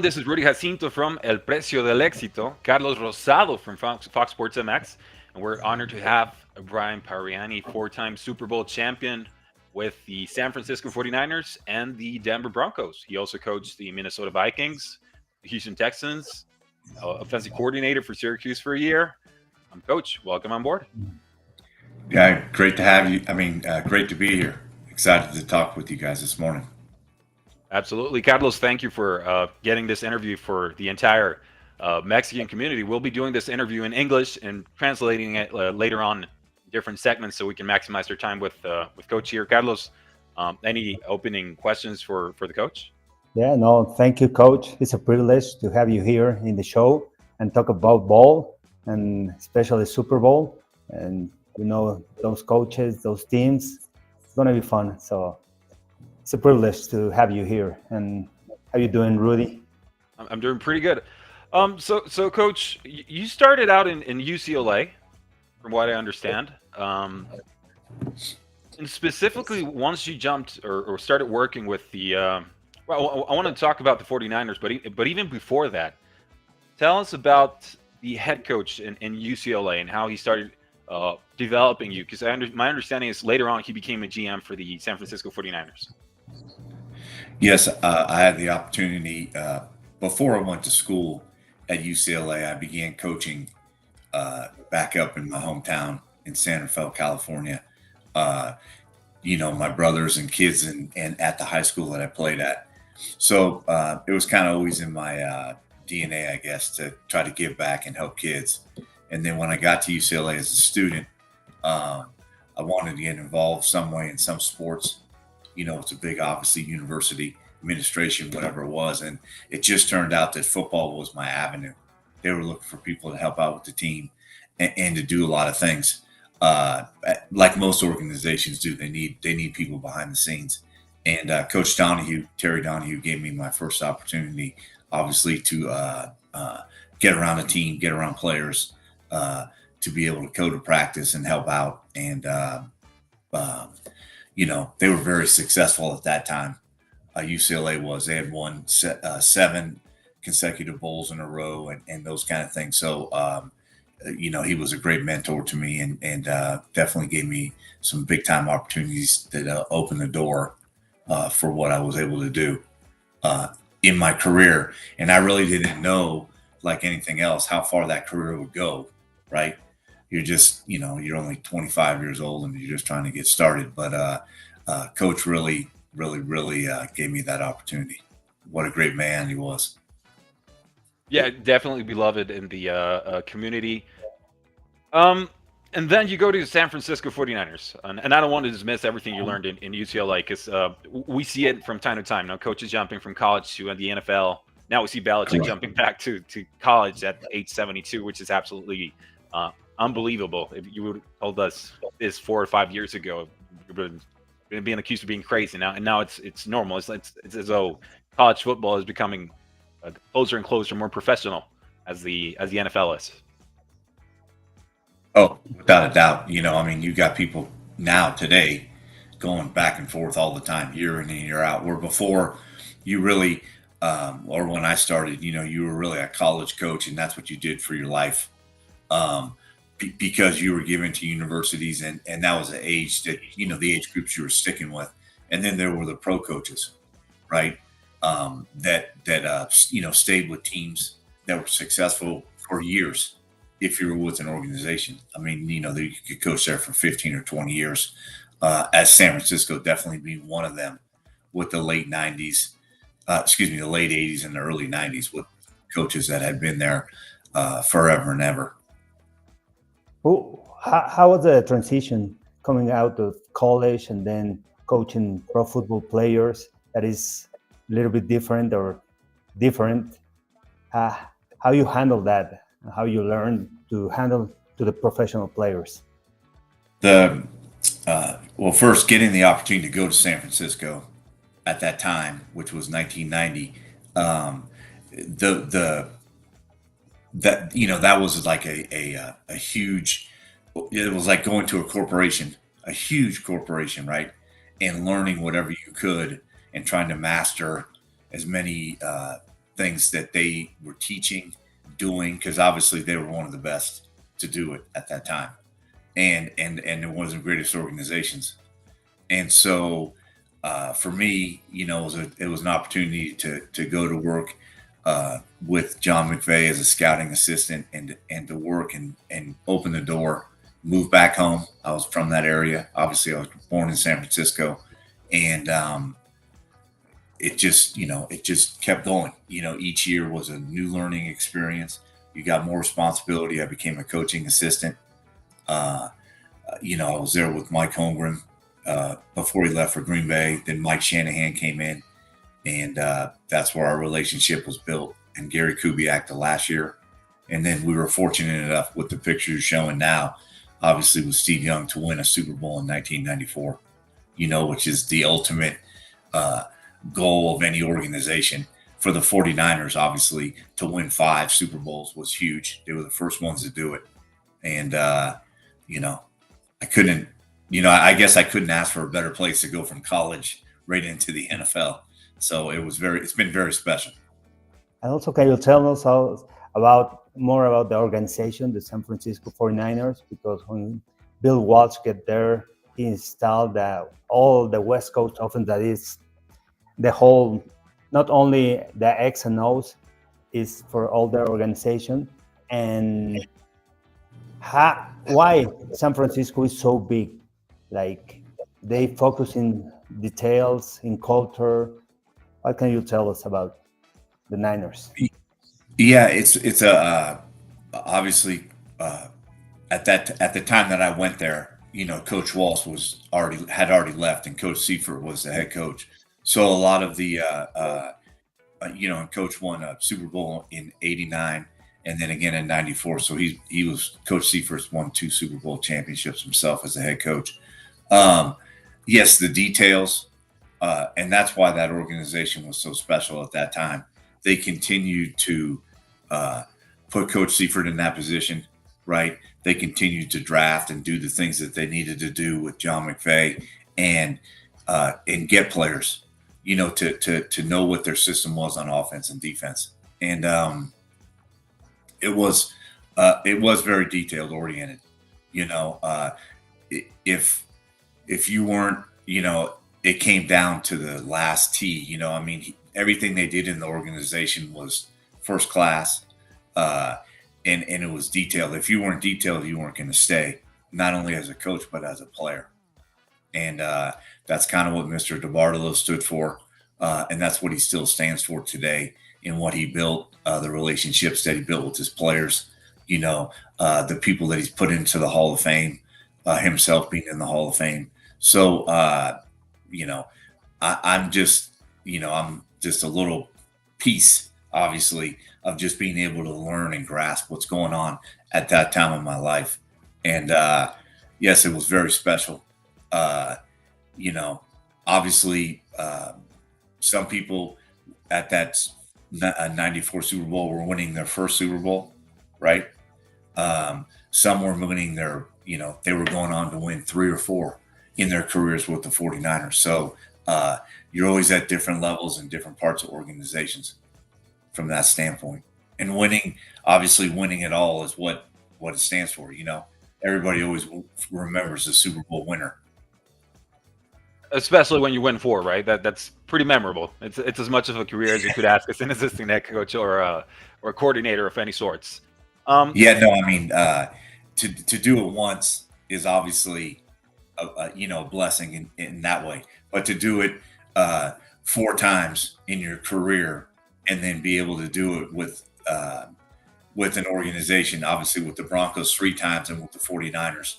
This is Rudy Jacinto from El Precio del Éxito, Carlos Rosado from Fox Sports MX, and we're honored to have Brian Pariani, four-time Super Bowl champion with the San Francisco 49ers and the Denver Broncos. He also coached the Minnesota Vikings, the Houston Texans, offensive coordinator for Syracuse for a year. Coach, welcome on board. Yeah, great to have you. Great to be here. Excited to talk with you guys this morning. Absolutely. Carlos, thank you for getting this interview for the entire Mexican community. We'll be doing this interview in English and translating it later on different segments so we can maximize our time with Coach here. Carlos, any opening questions for the coach? Yeah, no, thank you, Coach. It's a privilege to have you here in the show and talk about ball and especially Super Bowl. And, those coaches, those teams, it's going to be fun. So it's a privilege to have you here. And how you doing, Rudy? I'm doing pretty good. So Coach, you started out in UCLA, from what I understand. And specifically, once you jumped or started working with the well, I want to talk about the 49ers, but even before that, tell us about the head coach in UCLA and how he started developing you. Because my understanding is later on he became a GM for the San Francisco 49ers. Yes, I had the opportunity before I went to school at UCLA. I began coaching back up in my hometown in San Rafael, California. My brothers and kids and at the high school that I played at. So it was kind of always in my DNA, I guess, to try to give back and help kids. And then when I got to UCLA as a student, I wanted to get involved some way in some sports. It's a big, obviously, university administration, whatever it was. And it just turned out that football was my avenue. They were looking for people to help out with the team and to do a lot of things. Like most organizations do, they need people behind the scenes. And Coach Terry Donahue, gave me my first opportunity, obviously, to get around a team, get around players, to be able to go to practice and help out. And, they were very successful at that time. UCLA was. They had won 7 consecutive bowls in a row and those kind of things. So, he was a great mentor to me and definitely gave me some big time opportunities that opened the door for what I was able to do in my career. And I really didn't know, like anything else, how far that career would go, right? You're just, you're only 25 years old and you're just trying to get started. But Coach really gave me that opportunity. What a great man he was. Yeah, definitely beloved in the community. And then you go to the San Francisco 49ers. And I don't want to dismiss everything you learned in UCLA because we see it from time to time. Now, coaches jumping from college to the NFL. Now we see Belichick jumping back to college at age 72, which is absolutely unbelievable. If you would have told us this 4 or 5 years ago, we would have been accused of being crazy. Now it's normal. It's as though college football is becoming closer and closer, more professional as the NFL is. Oh, without a doubt. You got people now today going back and forth all the time, year in and year out, where before you really, or when I started, you were really a college coach and that's what you did for your life. Because you were given to universities and that was the age that, the age groups you were sticking with. And then there were the pro coaches, right? That stayed with teams that were successful for years. If you were with an organization, you could coach there for 15 or 20 years, as San Francisco definitely being one of them with the late 90s, the late 80s and the early 90s with coaches that had been there forever and ever. How was the transition coming out of college and then coaching pro football players? That is a little bit different. How you handle that? How you learn to handle to the professional players? First getting the opportunity to go to San Francisco at that time, which was 1990, that was like a huge. It was like going to a huge corporation, right? And learning whatever you could and trying to master as many things that they were teaching, doing, because obviously they were one of the best to do it at that time, and they're one of the greatest organizations. And so, for me, it was an opportunity to go to work with John McVay as a scouting assistant, and to work and open the door, move back home. I was from that area. Obviously, I was born in San Francisco, and it just kept going. Each year was a new learning experience. You got more responsibility. I became a coaching assistant. I was there with Mike Holmgren before he left for Green Bay. Then Mike Shanahan came in, and that's where our relationship was built. And Gary Kubiak the last year. And then we were fortunate enough, with the picture you're showing now, obviously with Steve Young, to win a Super Bowl in 1994, which is the ultimate goal of any organization. For the 49ers, obviously, to win 5 Super Bowls was huge. They were the first ones to do it. And, I couldn't, I guess I couldn't ask for a better place to go from college right into the NFL. So it's been very special. And also, can you tell us more about the organization, the San Francisco 49ers? Because when Bill Walsh get there, he installed all the West Coast offense, that is the whole, not only the X and O's, is for all the organization. And why San Francisco is so big? Like, they focus in details, in culture. What can you tell us about the Niners? Yeah, it's obviously at the time that I went there, Coach Walsh had already left, and Coach Seifert was the head coach. So a lot of the Coach won a Super Bowl in '89, and then again in '94. So he was Coach Seifert's won 2 Super Bowl championships himself as a head coach. Yes, the details, and that's why that organization was so special at that time. They continued to put Coach Seifert in that position, right? They continued to draft and do the things that they needed to do with John McVay, and get players, to know what their system was on offense and defense. And it was very detailed oriented. If you weren't, it came down to the last T. Everything they did in the organization was first class, and it was detailed. If you weren't detailed, you weren't going to stay, not only as a coach but as a player. And that's kind of what Mr. DeBartolo stood for, and that's what he still stands for today. In what he built, the relationships that he built with his players, the people that he's put into the Hall of Fame, himself being in the Hall of Fame. So, I'm just a little piece, obviously, of just being able to learn and grasp what's going on at that time in my life. And yes, it was very special. Obviously, some people at that 94 Super Bowl were winning their first Super Bowl, right? Some were winning they were going on to win 3 or 4 in their careers with the 49ers. So you're always at different levels in different parts of organizations from that standpoint. And winning it all is what it stands for. Everybody always remembers the Super Bowl winner. Especially when you win 4, right? That's pretty memorable. It's as much of a career as you could ask as an assistant head coach or a coordinator of any sorts. To do it once is obviously a blessing in that way, but to do it 4 times in your career and then be able to do it with an organization, obviously with the Broncos 3 times and with the 49ers,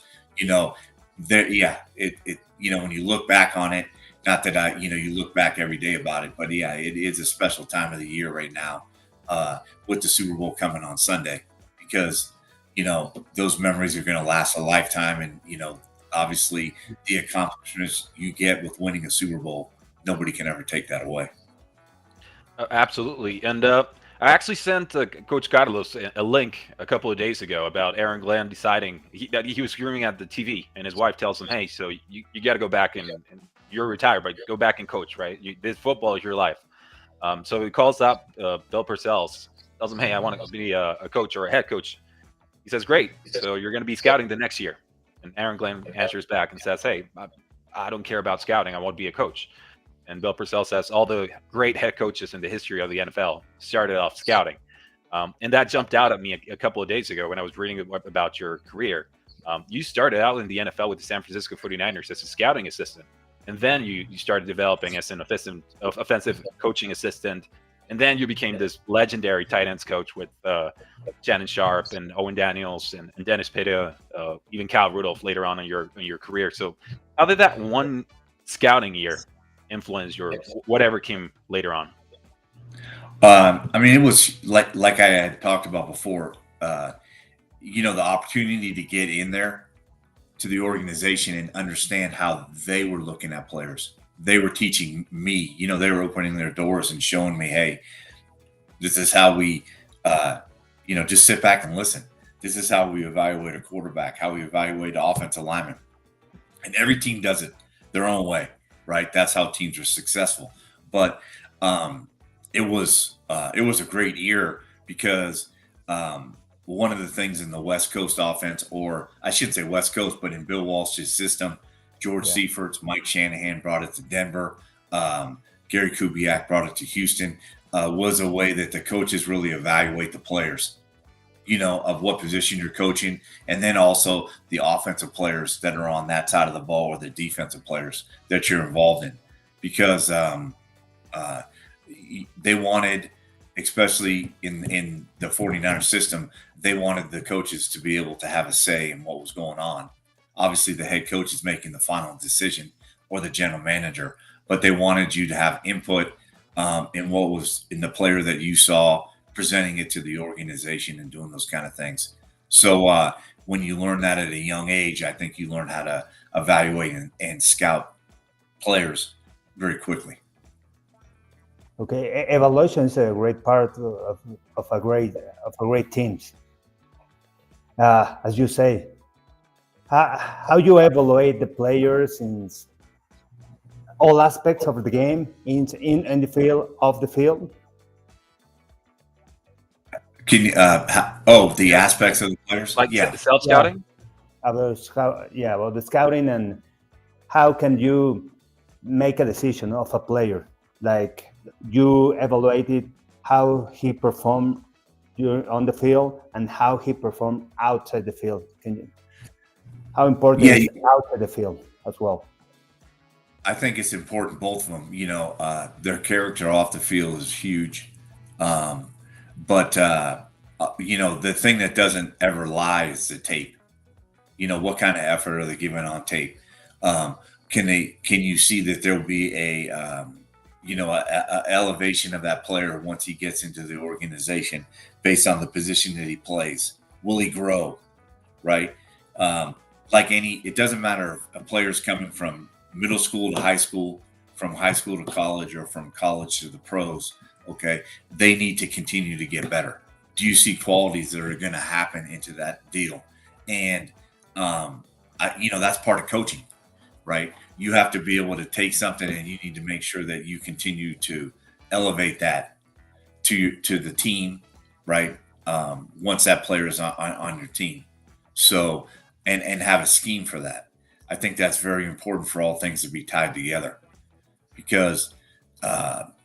when you look back on it, not that you look back every day about it, but yeah, it is a special time of the year right now with the Super Bowl coming on Sunday, because those memories are going to last a lifetime. And obviously the accomplishments you get with winning a Super Bowl, nobody can ever take that away. Absolutely. And I actually sent Coach Carlos a link a couple of days ago about Aaron Glenn deciding that he was screaming at the TV, and his wife tells him, "Hey, so you got to go back and you're retired, but go back and coach, right? This football is your life." So he calls up Bill Parcells, tells him, "Hey, I want to be a coach or a head coach." He says, "Great. So you're going to be scouting the next year." And Aaron Glenn answers back and says, "Hey, I don't care about scouting. I want to be a coach." And Bill Parcells says, "All the great head coaches in the history of the NFL started off scouting." And that jumped out at me a couple of days ago when I was reading about your career. You started out in the NFL with the San Francisco 49ers as a scouting assistant. And then you started developing as an offensive coaching assistant. And then you became this legendary tight ends coach with Shannon Sharpe and Owen Daniels and Dennis Pitta, even Kyle Rudolph later on in your career. So how did that one scouting year influence your whatever came later on? I mean, it was like I had talked about before. The opportunity to get in there to the organization and understand how they were looking at players. They were teaching me. They were opening their doors and showing me, hey, this is how we, just sit back and listen. This is how we evaluate a quarterback, how we evaluate an offensive lineman. And every team does it their own way, right? That's how teams are successful. But it was a great year because one of the things in the West Coast offense, or I should say West Coast, but in Bill Walsh's system, George Seifert's, Mike Shanahan brought it to Denver. Gary Kubiak brought it to Houston. Was a way that the coaches really evaluate the players, of what position you're coaching, and then also the offensive players that are on that side of the ball or the defensive players that you're involved in, because they wanted, especially in the 49ers system, they wanted the coaches to be able to have a say in what was going on. Obviously, the head coach is making the final decision, or the general manager, but they wanted you to have input in what was in the player that you saw, presenting it to the organization and doing those kind of things. So when you learn that at a young age, I think you learn how to evaluate and scout players very quickly. Okay, evaluation is a great part of a great team. As you say, how you evaluate the players in all aspects of the game, in the field, off the field. Can you? The aspects of the players, like self scouting. About the scouting, and how can you make a decision of a player? Like, you evaluated how he performed on the field and how he performed outside the field. How important is outside the field as well? I think it's important, both of them. Their character off the field is huge. But the thing that doesn't ever lie is the tape. What kind of effort are they giving on tape? Can you see that there will be a elevation of that player once he gets into the organization based on the position that he plays? Will he grow? Right? It doesn't matter if a player's coming from middle school to high school, from high school to college, or from college to the pros. Okay, they need to continue to get better. Do you see qualities that are going to happen into that deal? And that's part of coaching, right? You have to be able to take something and you need to make sure that you continue to elevate that to the team, right? Once that player is on your team, so and have a scheme for that. I think that's very important for all things to be tied together, because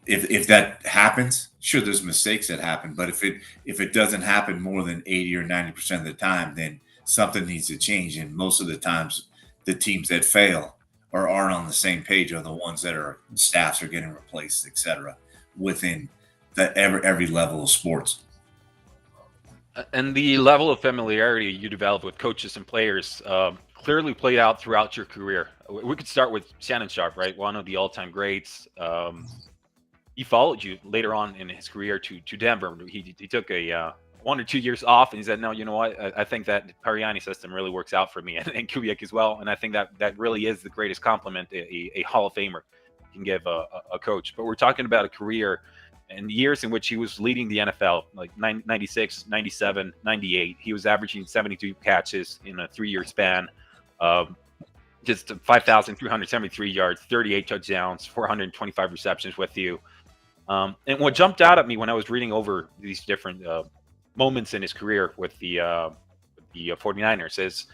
if that happens, sure, there's mistakes that happen, but if it doesn't happen more than 80 or 90% of the time, then something needs to change. And most of the times, the teams that fail or aren't on the same page are the ones that are staffs are getting replaced, etc., within every level of sports. And the level of familiarity you develop with coaches and players clearly played out throughout your career. We could start with Shannon Sharpe, right? One of the all-time greats. He followed you later on in his career to Denver. He took a 1 or 2 years off, and he said, "No, you know what? I think that Pariani system really works out for me," and Kubiak as well. And I think that really is the greatest compliment a Hall of Famer can give a coach. But we're talking about a career and years in which he was leading the NFL, like 96, 97, 98. He was averaging 72 catches in a 3-year span, just 5,373 yards, 38 touchdowns, 425 receptions with you. And what jumped out at me when I was reading over these different moments in his career with the 49ers is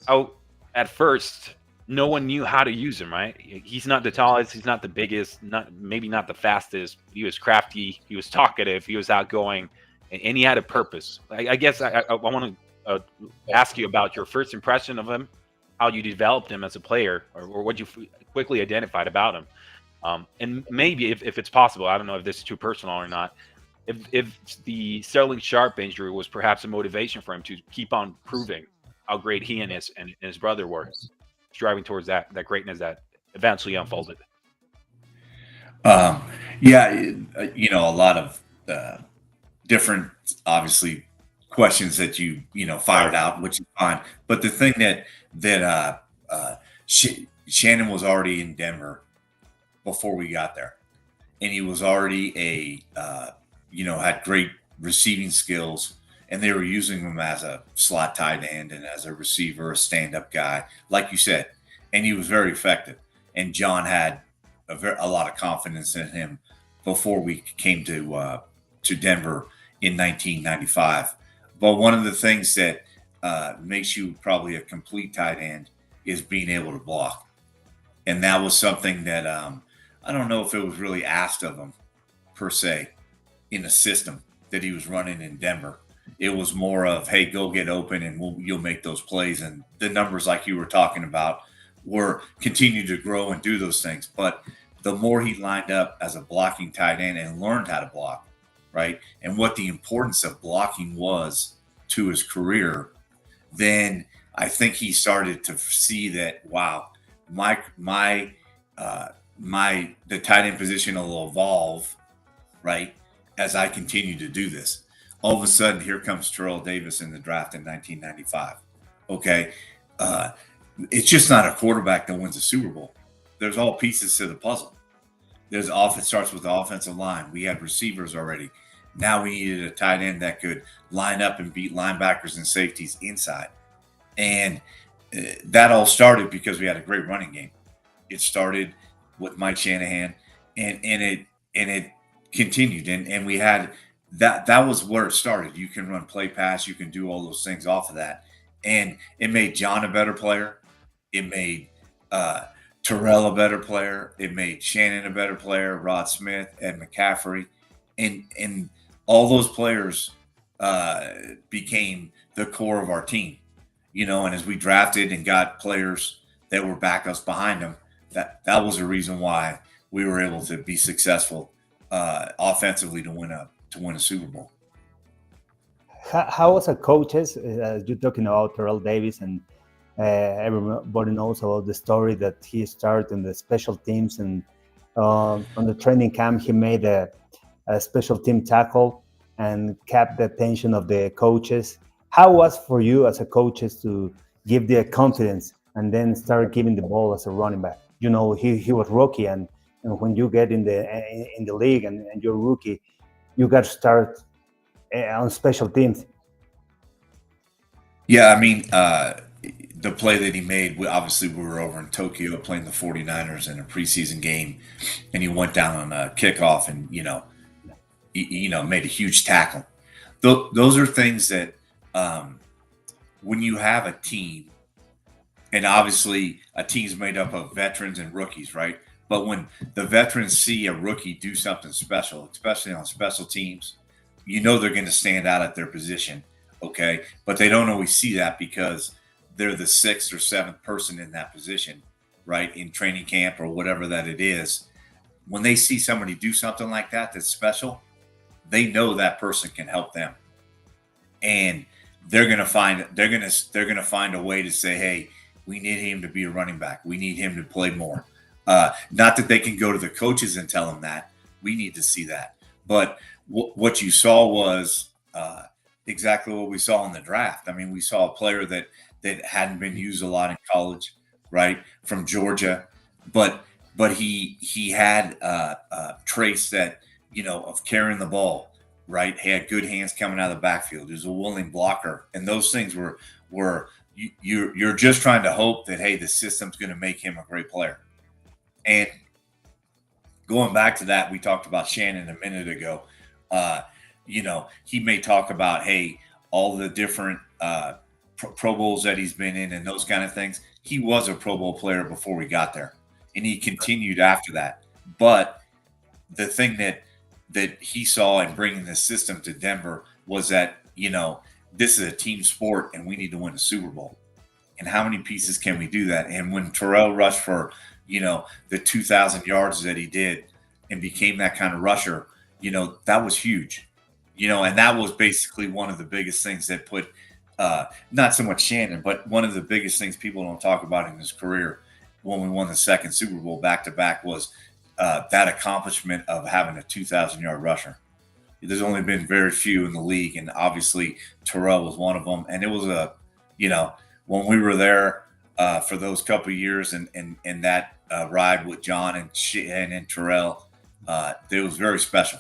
how at first no one knew how to use him, right? He's not the tallest, he's not the biggest, maybe not the fastest. He was crafty, he was talkative, he was outgoing, and he had a purpose. I guess I want to ask you about your first impression of him, how you developed him as a player, or what you quickly identified about him. And maybe if it's possible, I don't know if this is too personal or not, if the Sterling Sharpe injury was perhaps a motivation for him to keep on proving how great he and his brother were, striving towards that greatness that eventually unfolded. Yeah, a lot of different, obviously, questions that you fired out, which is fine. But the thing that Shannon was already in Denver before we got there, and he was already had great receiving skills, and they were using him as a slot tight end and as a receiver, a stand-up guy, like you said, and he was very effective. And John had a lot of confidence in him before we came to Denver in 1995. But one of the things that makes you probably a complete tight end is being able to block, and that was something that I don't know if it was really asked of him per se in the system that he was running in Denver. It was more of, hey, go get open and you'll make those plays. And the numbers, like you were talking about, were continue to grow and do those things. But the more he lined up as a blocking tight end and learned how to block, right, and what the importance of blocking was to his career, then I think he started to see that, wow, the tight end position will evolve, right, as I continue to do this. All of a sudden, here comes Terrell Davis in the draft in 1995. Okay, it's just not a quarterback that wins a Super Bowl. There's all pieces to the puzzle. There's offense starts with the offensive line. We had receivers already. Now we needed a tight end that could line up and beat linebackers and safeties inside. And that all started because we had a great running game. It started with Mike Shanahan, and it continued, and we had that was where it started. You can run play pass, you can do all those things off of that, and it made John a better player. It made Terrell a better player. It made Shannon a better player. Rod Smith, Ed McCaffrey, and all those players became the core of our team. And as we drafted and got players that were backups behind them, that was a reason why we were able to be successful offensively to win a Super Bowl. How was a coaches? You're talking about Terrell Davis, and everybody knows about the story that he started in the special teams, and on the training camp he made a special team tackle and kept the attention of the coaches. How was for you as a coaches to give the confidence and then start giving the ball as a running back? He was rookie, and when you get in the league and you're rookie, you got to start on special teams. Yeah, I mean, the play that he made, we were over in Tokyo playing the 49ers in a preseason game, and he went down on a kickoff and, made a huge tackle. Those are things that when you have a team, and obviously a team's made up of veterans and rookies, right? But when the veterans see a rookie do something special, especially on special teams, they're going to stand out at their position, okay? But they don't always see that because they're the sixth or seventh person in that position, right, in training camp or whatever that it is. When they see somebody do something like that that's special, they know that person can help them. And they're going to find a way to say, hey, we need him to be a running back. We need him to play more. Not that they can go to the coaches and tell them that. We need to see that. But what you saw was exactly what we saw in the draft. I mean, we saw a player that hadn't been used a lot in college, right, from Georgia. But he had traits that, of carrying the ball, right? He had good hands coming out of the backfield. He was a willing blocker. And those things were you're just trying to hope that, hey, the system's going to make him a great player. And going back to that, we talked about Shannon a minute ago. He may talk about, hey, all the different Pro Bowls that he's been in and those kind of things. He was a Pro Bowl player before we got there, and he continued after that. But the thing that he saw in bringing the system to Denver was that, this is a team sport and we need to win a Super Bowl. And how many pieces can we do that? And when Terrell rushed for, the 2,000 yards that he did and became that kind of rusher, that was huge. And that was basically one of the biggest things that put not so much Shannon, but one of the biggest things people don't talk about in his career when we won the second Super Bowl back-to-back was that accomplishment of having a 2,000-yard rusher. There's only been very few in the league, and obviously Terrell was one of them. And it was when we were there for those couple of years and that ride with John and Terrell, it was very special.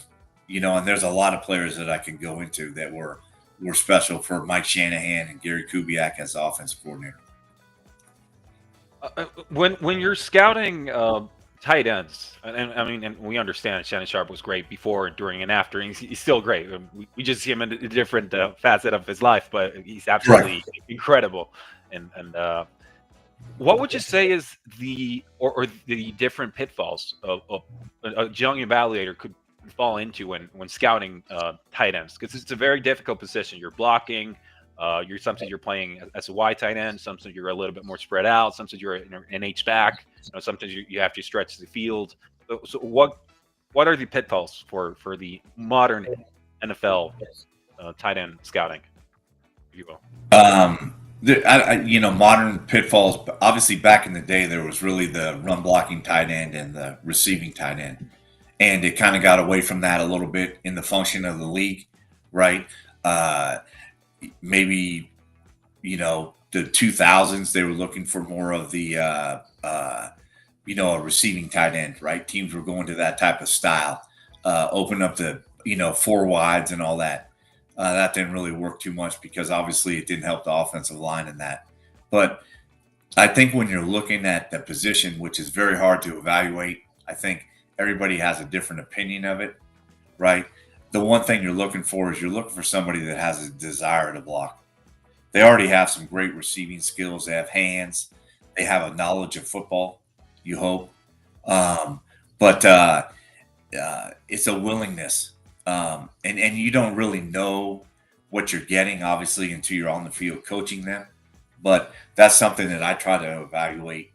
And there's a lot of players that I can go into that were special for Mike Shanahan and Gary Kubiak as the offensive coordinator. When you're scouting tight ends, and we understand Shannon Sharpe was great before, during, and after, and he's still great. We just see him in a different facet of his life, but he's absolutely incredible. And what would you say is the different pitfalls of a young evaluator could fall into when scouting tight ends? Because it's a very difficult position. You're blocking. Sometimes you're playing as a wide tight end. Sometimes you're a little bit more spread out. Sometimes you're an H back. Sometimes you have to stretch the field. So what are the pitfalls for the modern NFL tight end scouting, if you will? Modern pitfalls. Obviously, back in the day, there was really the run blocking tight end and the receiving tight end. And it kind of got away from that a little bit in the function of the league, right? Maybe, the 2000s, they were looking for more of the, a receiving tight end, right? Teams were going to that type of style, open up the, four wides and all that. That didn't really work too much because obviously it didn't help the offensive line in that. But I think when you're looking at the position, which is very hard to evaluate, I think everybody has a different opinion of it, right? The one thing you're looking for is you're looking for somebody that has a desire to block. They already have some great receiving skills. They have hands. They have a knowledge of football, you hope. But it's a willingness. And you don't really know what you're getting, obviously, until you're on the field coaching them. But that's something that I try to evaluate.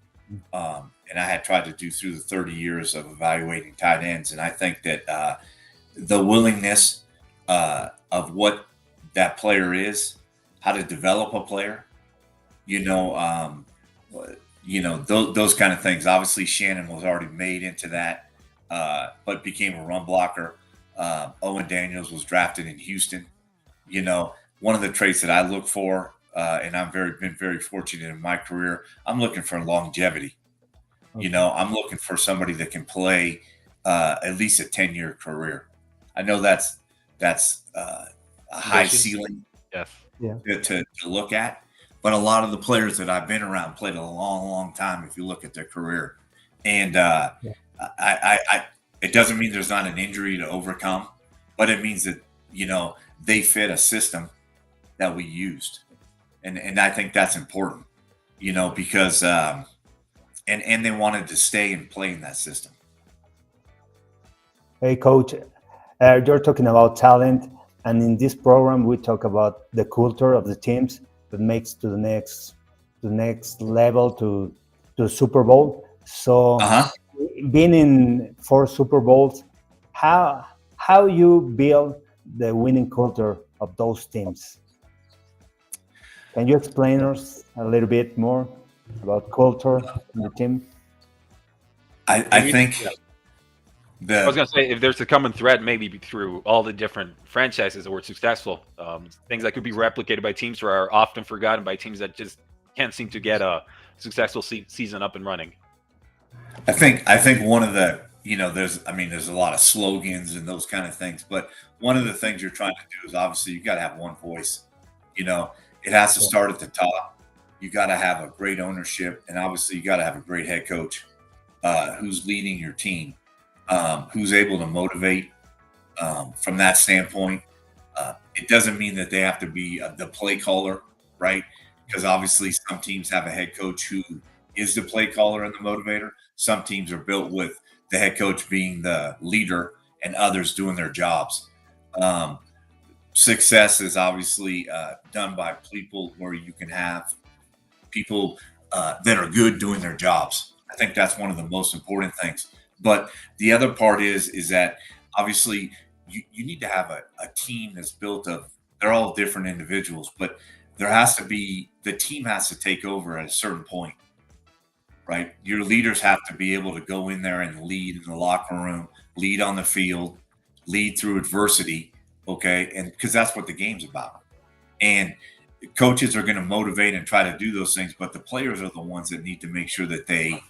And I had tried to do through the 30 years of evaluating tight ends. And I think that the willingness of what that player is, how to develop a player, those kind of things. Obviously, Shannon was already made into that, but became a run blocker. Owen Daniels was drafted in Houston. One of the traits that I look for, and I've been very fortunate in my career, I'm looking for longevity. Okay. I'm looking for somebody that can play at least a 10-year career. I know that's a high ceiling to look at, but a lot of the players that I've been around played a long, long time if you look at their career. And it doesn't mean there's not an injury to overcome, but it means that, they fit a system that we used. And I think that's important, because and they wanted to stay and play in that system. Hey, Coach, you're talking about talent, and in this program we talk about the culture of the teams that makes to the next level to Super Bowl. So, being in 4 Super Bowls, how you build the winning culture of those teams? Can you explain us a little bit more about culture in the team? I think. I was going to say, if there's a common thread, maybe through all the different franchises that were successful, things that could be replicated by teams or are often forgotten by teams that just can't seem to get a successful season up and running. I think one of the, there's a lot of slogans and those kind of things, but one of the things you're trying to do is obviously you got to have one voice. It has to start at the top. You got to have a great ownership, and obviously you got to have a great head coach who's leading your team. who's able to motivate from that standpoint. It doesn't mean that they have to be the play caller, right? Because obviously some teams have a head coach who is the play caller and the motivator. Some teams are built with the head coach being the leader and others doing their jobs. Success is obviously done by people where you can have people that are good doing their jobs. I think that's one of the most important things. But the other part is that obviously you need to have a team that's built of, they're all different individuals, but there has to be, the team has to take over at a certain point, right? Your leaders have to be able to go in there and lead in the locker room, lead on the field, lead through adversity, okay? And because that's what the game's about. And coaches are going to motivate and try to do those things, but the players are the ones that need to make sure that they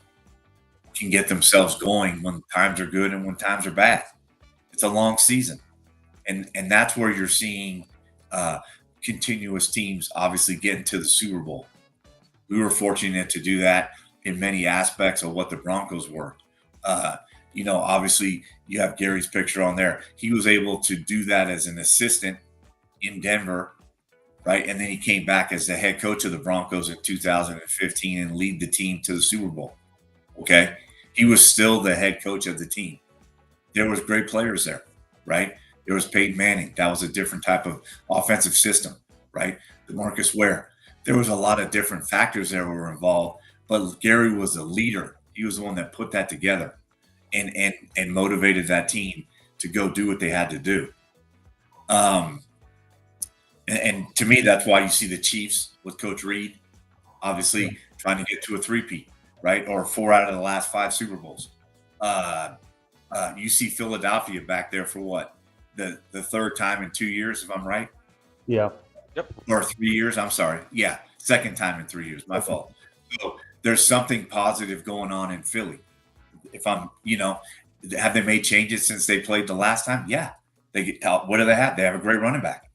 can get themselves going when times are good and when times are bad. It's a long season. And that's where you're seeing continuous teams obviously get into the Super Bowl. We were fortunate to do that in many aspects of what the Broncos were. Obviously you have Gary's picture on there. He was able to do that as an assistant in Denver, right? And then he came back as the head coach of the Broncos in 2015 and lead the team to the Super Bowl. Okay. He was still the head coach of the team. There was great players there, right? There was Peyton Manning. That was a different type of offensive system, right? DeMarcus Ware. There was a lot of different factors that were involved, but Gary was a leader. He was the one that put that together and motivated that team to go do what they had to do. And to me, that's why you see the Chiefs with Coach Reed, obviously trying to get to a three-peat, right? Or 4 out of the last 5 Super Bowls. You see Philadelphia back there for what? The third time in 2 years, if I'm right? Yeah. Yep. Or 3 years, I'm sorry. Yeah, second time in 3 years, my fault. So there's something positive going on in Philly. If I'm, have they made changes since they played the last time? Yeah. What do they have? They have a great running back.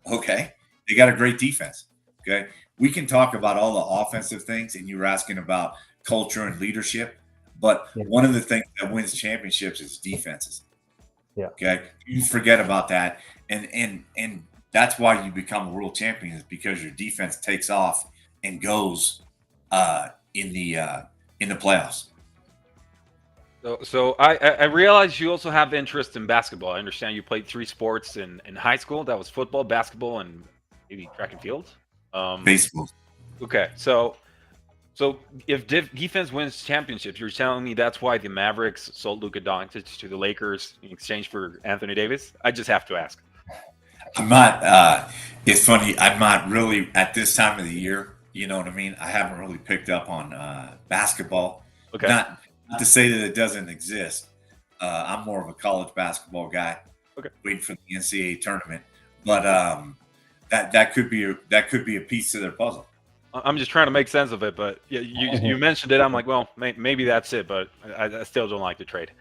Okay. They got a great defense. Okay. We can talk about all the offensive things, and you were asking about culture and leadership, but one of the things that wins championships is defenses. Yeah. Okay. You forget about that. And that's why you become a world champion, is because your defense takes off and goes in the playoffs. So I realize you also have interest in basketball. I understand you played 3 sports in high school. That was football, basketball, and maybe track and field. Baseball. Okay, so if defense wins championships, you're telling me that's why the Mavericks sold Luka Doncic to the Lakers in exchange for Anthony Davis? I just have to ask. I'm not. It's funny. I'm not really at this time of the year. You know what I mean? I haven't really picked up on basketball. Okay. Not to say that it doesn't exist. I'm more of a college basketball guy. Okay. Waiting for the NCAA tournament, but that could be a piece to their puzzle. I'm just trying to make sense of it, but you mentioned it. I'm like, well, maybe that's it, but I still don't like the trade.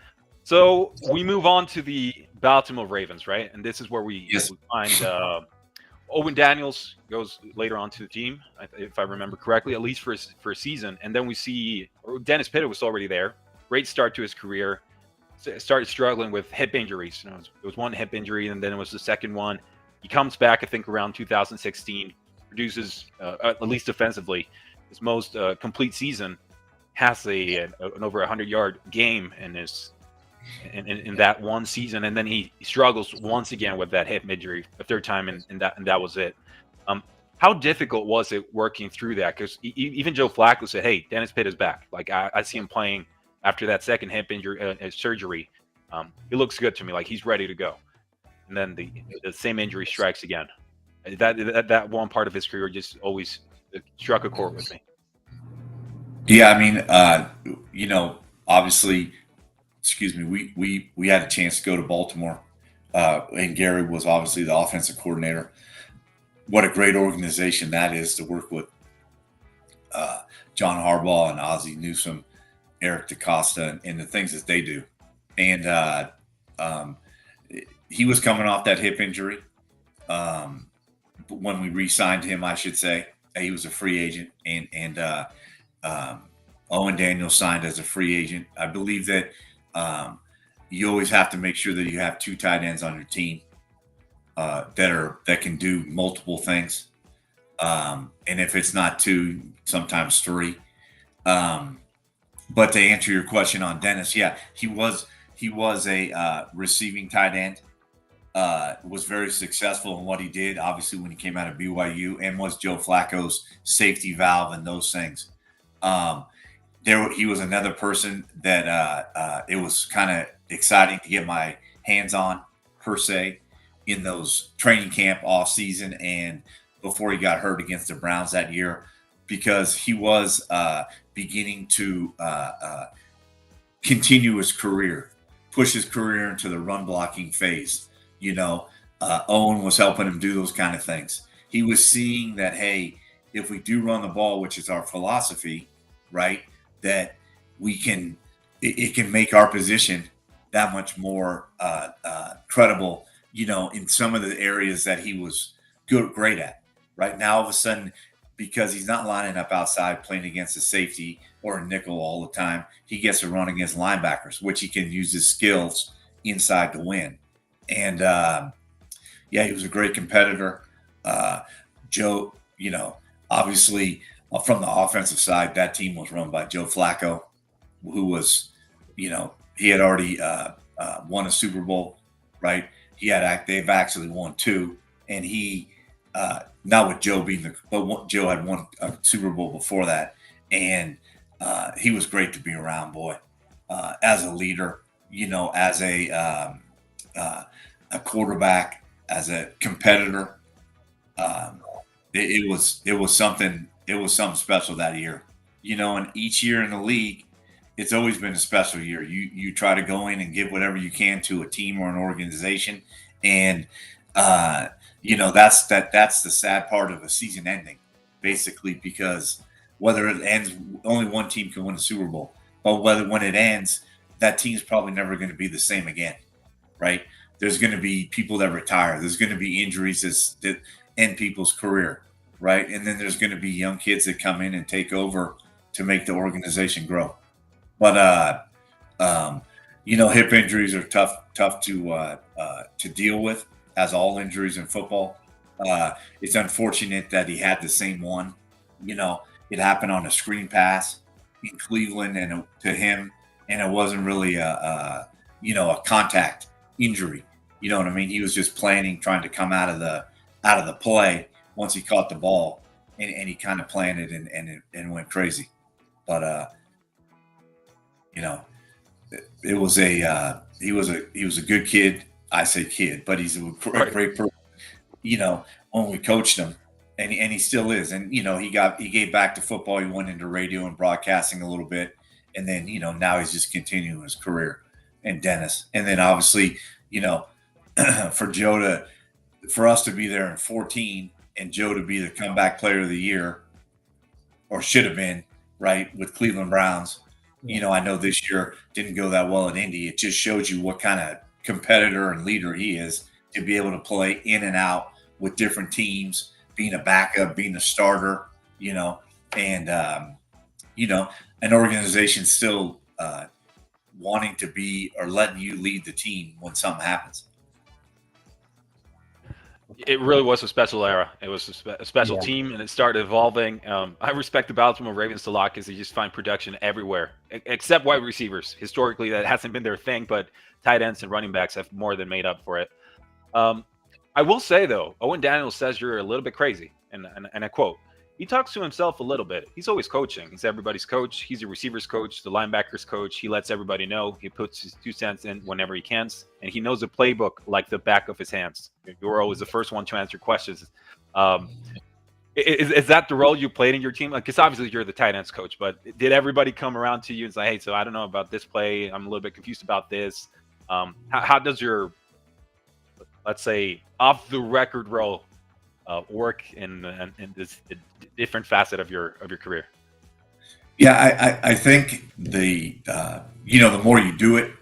So we move on to the Baltimore Ravens, right? And this is where we find Owen Daniels goes later on to the team, if I remember correctly, at least for a season. And then we see Dennis Pitta was already there. Great start to his career. Started struggling with hip injuries. It was one hip injury, and then it was the second one. He comes back, I think, around 2016, produces, at least defensively, his most complete season, has an over 100-yard game in that one season, and then he struggles once again with that hip injury, the third time, and that was it. How difficult was it working through that? Because even Joe Flacco said, "Hey, Dennis Pitt is back. Like I see him playing after that second hip injury surgery. He looks good to me. Like he's ready to go." And then the same injury strikes again. That one part of his career just always struck a chord with me. Yeah, I mean, obviously. Excuse me, we had a chance to go to Baltimore, and Gary was obviously the offensive coordinator. What a great organization that is to work with John Harbaugh and Ozzie Newsome, Eric DaCosta, and the things that they do. And he was coming off that hip injury when we re-signed him, I should say. He was a free agent, and Owen Daniels signed as a free agent. I believe that you always have to make sure that you have 2 tight ends on your team that can do multiple things. And if it's not 2, sometimes 3. But to answer your question on Dennis, yeah, he was a receiving tight end. Was very successful in what he did, obviously, when he came out of BYU, and was Joe Flacco's safety valve and those things. He was another person that it was kind of exciting to get my hands on, per se, in those training camp off season and before he got hurt against the Browns that year, because he was beginning to continue his career, push his career into the run blocking phase. Owen was helping him do those kind of things. He was seeing that, hey, if we do run the ball, which is our philosophy, right, that it can make our position that much more credible, in some of the areas that he was great at. Right now, all of a sudden, because he's not lining up outside playing against a safety or a nickel all the time, he gets to run against linebackers, which he can use his skills inside to win. And he was a great competitor. Joe, obviously from the offensive side, that team was run by Joe Flacco, who was, he had already won a Super Bowl, right? They've actually won 2, and he not with Joe but Joe had won a Super Bowl before that, and he was great to be around, boy, as a leader, as a quarterback, as a competitor. It was something special that year, and each year in the league, it's always been a special year. You try to go in and give whatever you can to a team or an organization, and that's the sad part of a season ending, basically, because whether it ends, only one team can win a Super Bowl, but when it ends, that team's probably never going to be the same again, right? There's going to be people that retire. There's going to be injuries that end people's career, right? And then there's going to be young kids that come in and take over to make the organization grow. But hip injuries are tough to deal with, as all injuries in football. It's unfortunate that he had the same one. It happened on a screen pass in Cleveland and to him, and it wasn't really a contact injury. You know what I mean? He was just trying to come out of the play once he caught the ball, and he kind of planted and went crazy. But it was he was a good kid. I say kid, but he's a great person. When we coached him, and he still is, and he gave back to football. He went into radio and broadcasting a little bit, and then now he's just continuing his career. And Dennis, and then obviously for us to be there in 2014 and Joe to be the comeback player of the year, or should have been, right, with Cleveland Browns. I know this year didn't go that well at Indy. It just shows you what kind of competitor and leader he is, to be able to play in and out with different teams, being a backup, being a starter, and an organization still wanting to be or letting you lead the team when something happens. It really was a special era. It was a special team, and it started evolving. I respect the Baltimore Ravens a lot because they just find production everywhere, except wide receivers. Historically, that hasn't been their thing, but tight ends and running backs have more than made up for it. I will say, though, Owen Daniels says you're a little bit crazy, and I quote, he talks to himself a little bit. He's always coaching. He's everybody's coach. He's a receivers coach, the linebackers coach. He lets everybody know. He puts his 2 cents in whenever he can, and he knows the playbook like the back of his hands. You're always the first one to answer questions. Is that the role you played in your team? Because obviously you're the tight ends coach, but did everybody come around to you and say, hey, so I don't know about this play. I'm a little bit confused about this. How does your, let's say, off the record role work in this different facet of your career? Yeah, I think the more you do it,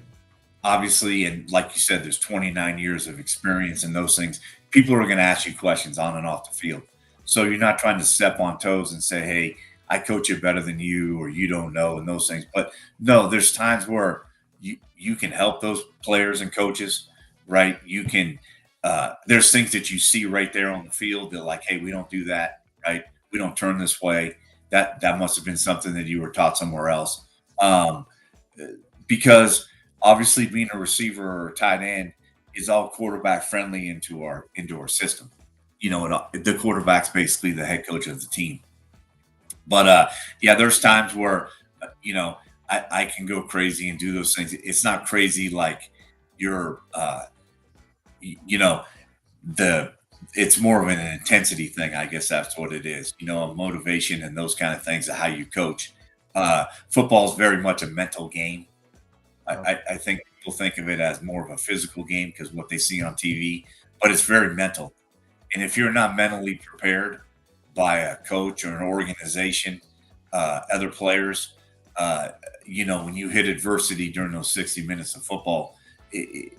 obviously, and like you said, there's 29 years of experience in those things. People are going to ask you questions on and off the field. So you're not trying to step on toes and say, hey, I coach it better than you, or you don't know, and those things. But no, there's times where you can help those players and coaches, right? You can. There's things that you see right there on the field that, like, hey, we don't do that, right? We don't turn this way. That must have been something that you were taught somewhere else. Because obviously being a receiver or a tight end is all quarterback friendly into our system. The quarterback's basically the head coach of the team. But there's times where I can go crazy and do those things. It's not crazy like you're it's more of an intensity thing. I guess that's what it is. A motivation and those kind of things of how you coach. Football is very much a mental game. I think people think of it as more of a physical game because what they see on TV, but it's very mental. And if you're not mentally prepared by a coach or an organization, other players, when you hit adversity during those 60 minutes of football,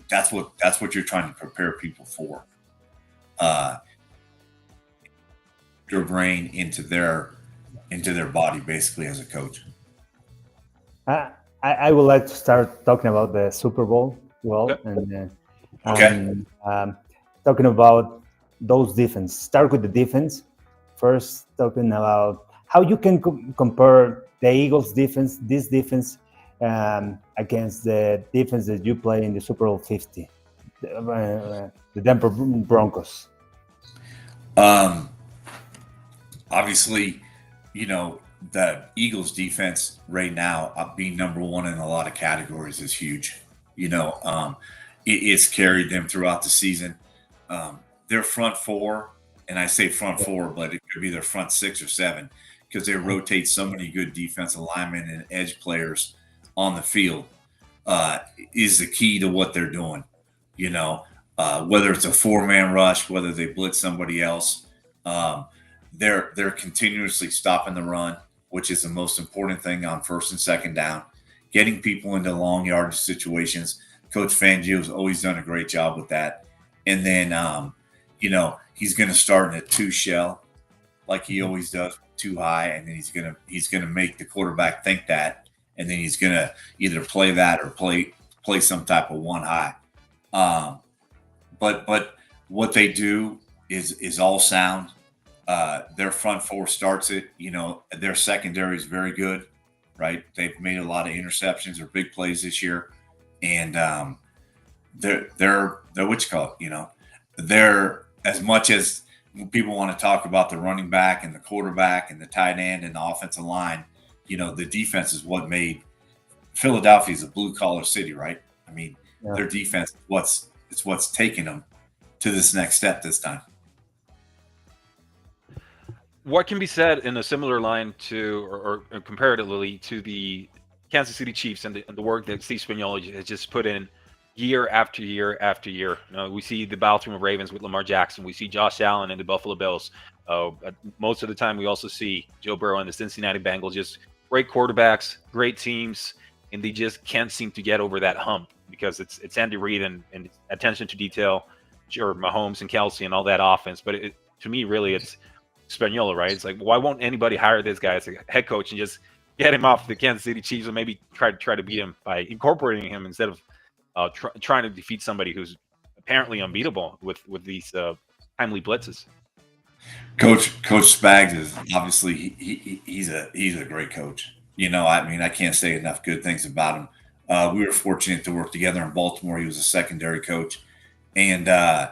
that's what you're trying to prepare people for. Your brain into their body, basically, as a coach. I would like to start talking about the Super Bowl. And talking about those defense. Start with the defense. First, talking about how you can compare the Eagles' defense, this defense, against the defense that you play in the Super Bowl 50, the Denver Broncos. Obviously, the Eagles' defense right now, being number one in a lot of categories, is huge. It's carried them throughout the season. Their front four, and I say front four, but it could be their front 6 or 7, because they rotate so many good defensive linemen and edge players on the field, is the key to what they're doing. Whether it's a 4-man rush, whether they blitz somebody else, they're continuously stopping the run, which is the most important thing on first and second down, getting people into long yardage situations. Coach Fangio has always done a great job with that. And then, he's going to start in a 2 shell like he always does, too high. And then he's going to make the quarterback think that. And then he's going to either play that or play some type of 1 high. But what they do is all sound. Their front four starts it. Their secondary is very good, right? They've made a lot of interceptions or big plays this year, and they're what you call it. They're, as much as people want to talk about the running back and the quarterback and the tight end and the offensive line, the defense is what made Philadelphia is a blue collar city, right? I mean, their defense is what's taken them to this next step this time. What can be said in a similar line to, or comparatively to, the Kansas City Chiefs and the work that Steve Spagnuolo has just put in year after year after year? We see the Baltimore Ravens with Lamar Jackson. We see Josh Allen and the Buffalo Bills. Most of the time, we also see Joe Burrow and the Cincinnati Bengals. Just great quarterbacks, great teams, and they just can't seem to get over that hump because it's Andy Reid and attention to detail. Sure, Mahomes and Kelsey and all that offense, but to me, really, it's Spagnuolo, right? It's like, why won't anybody hire this guy as a head coach and just get him off the Kansas City Chiefs and maybe try to beat him by incorporating him instead of trying to defeat somebody who's apparently unbeatable with these timely blitzes? Coach Spags is obviously he's a great coach. I can't say enough good things about him. We were fortunate to work together in Baltimore. He was a secondary coach, and their